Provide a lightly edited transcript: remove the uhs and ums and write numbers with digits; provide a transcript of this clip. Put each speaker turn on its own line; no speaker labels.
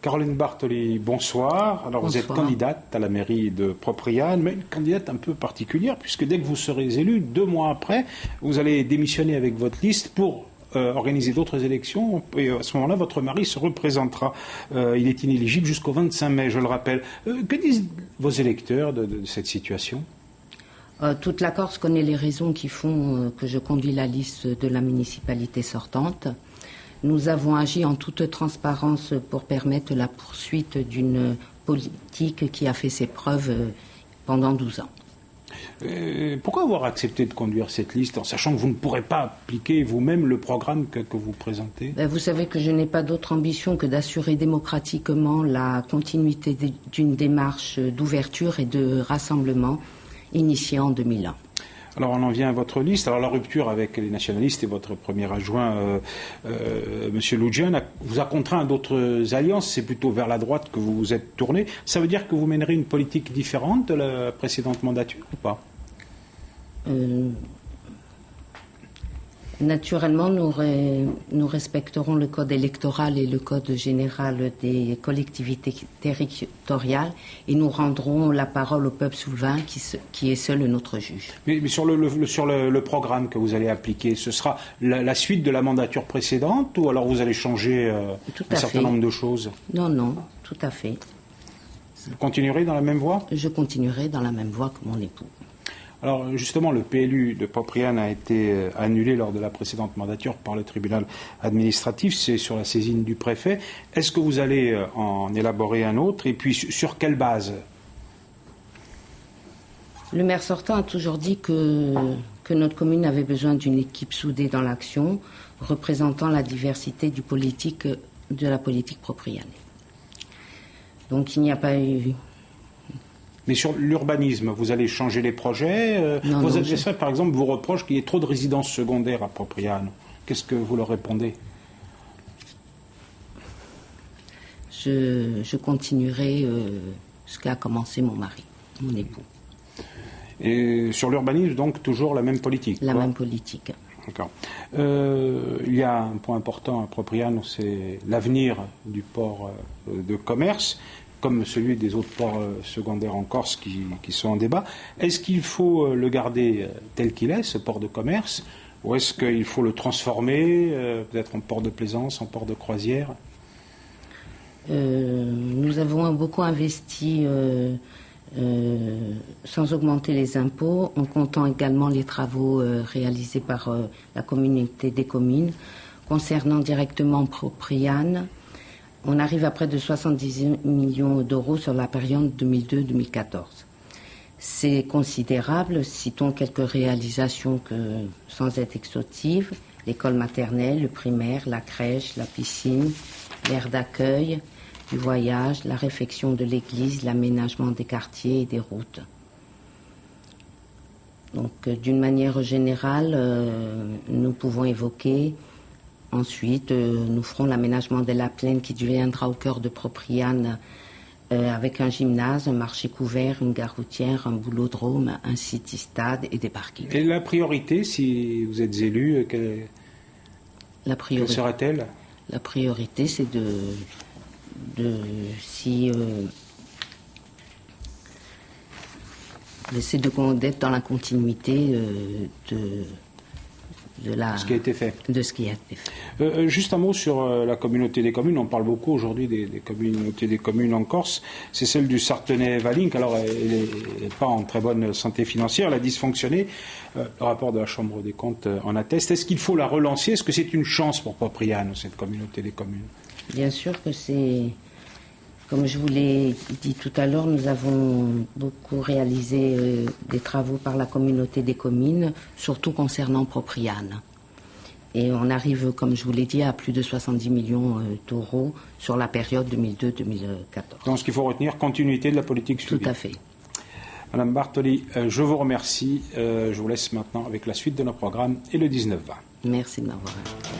Caroline Bartoli, bonsoir. Alors vous êtes candidate à la mairie de Propriane, mais une candidate un peu particulière, puisque dès que vous serez élue, 2 mois après, vous allez démissionner avec votre liste pour organiser d'autres élections, et à ce moment-là, votre mari se représentera. Il est inéligible jusqu'au 25 mai, je le rappelle. Que disent vos électeurs de cette situation ?
Toute la Corse connaît les raisons qui font que je conduis la liste de la municipalité sortante. Nous avons agi en toute transparence pour permettre la poursuite d'une politique qui a fait ses preuves pendant 12 ans.
Pourquoi avoir accepté de conduire cette liste en sachant que vous ne pourrez pas appliquer vous-même le programme que vous présentez ?
Vous savez que je n'ai pas d'autre ambition que d'assurer démocratiquement la continuité d'une démarche d'ouverture et de rassemblement initiée en 2001.
Alors on en vient à votre liste. Alors la rupture avec les nationalistes et votre premier adjoint, M. Lujan, vous a contraint à d'autres alliances. C'est plutôt vers la droite que vous vous êtes tourné. Ça veut dire que vous mènerez une politique différente de la précédente mandature ou pas ? Naturellement, nous respecterons le code électoral et le code général des collectivités territoriales et nous rendrons la parole au peuple souverain qui est seul notre juge. Mais sur le programme que vous allez appliquer, ce sera la suite de la mandature précédente ou alors vous allez changer un certain nombre de choses ? Non, tout à fait. Vous continuerez dans la même voie ? Je continuerai dans la même voie que mon époux. Alors justement, le PLU de Propriane a été annulé lors de la précédente mandature par le tribunal administratif, c'est sur la saisine du préfet. Est-ce que vous allez en élaborer un autre et puis sur quelle base ? Le maire sortant a toujours dit que notre commune avait besoin d'une équipe soudée dans l'action, représentant la diversité de la politique proprianaise. Donc il n'y a pas eu... Mais sur l'urbanisme, vous allez changer les projets. Vos adversaires, par exemple, vous reprochent qu'il y ait trop de résidences secondaires à Propriane. Qu'est-ce que vous leur répondez ? Je continuerai ce qu'a commencé mon mari, mon époux. Et sur l'urbanisme, donc, toujours la même politique ? La même politique. D'accord. Il y a un point important à Propriane, c'est l'avenir du port de commerce, comme celui des autres ports secondaires en Corse qui sont en débat. Est-ce qu'il faut le garder tel qu'il est, ce port de commerce, ou est-ce qu'il faut le transformer, peut-être en port de plaisance, en port de croisière ? Nous avons beaucoup investi sans augmenter les impôts, en comptant également les travaux réalisés par la communauté des communes. Concernant directement Propriane, on arrive à près de 70 millions d'euros sur la période 2002-2014. C'est considérable, citons quelques réalisations sans être exhaustives, l'école maternelle, le primaire, la crèche, la piscine, l'aire d'accueil, du voyage, la réfection de l'église, l'aménagement des quartiers et des routes. Donc, d'une manière générale, nous pouvons évoquer. Ensuite, nous ferons l'aménagement de la plaine qui deviendra au cœur de Propriane avec un gymnase, un marché couvert, une gare routière, un boulodrome, un city-stade et des parkings. Et la priorité, si vous êtes élu, quelle sera-t-elle ? La priorité, c'est d'être dans la continuité de ce qui a été fait. Juste un mot sur la communauté des communes. On parle beaucoup aujourd'hui des communautés des communes en Corse. C'est celle du Sartenay-Valink. Alors, elle n'est pas en très bonne santé financière. Elle a dysfonctionné. Le rapport de la Chambre des comptes en atteste. Est-ce qu'il faut la relancer ? Est-ce que c'est une chance pour Propriane, cette communauté des communes ? Bien sûr que c'est... Comme je vous l'ai dit tout à l'heure, nous avons beaucoup réalisé des travaux par la communauté des communes, surtout concernant Propriane. Et on arrive, comme je vous l'ai dit, à plus de 70 millions d'euros sur la période 2002-2014. Donc ce qu'il faut retenir, continuité de la politique suivie. Tout à fait. Madame Bartoli, je vous remercie. Je vous laisse maintenant avec la suite de nos programmes et le 19-20. Merci de m'avoir invité.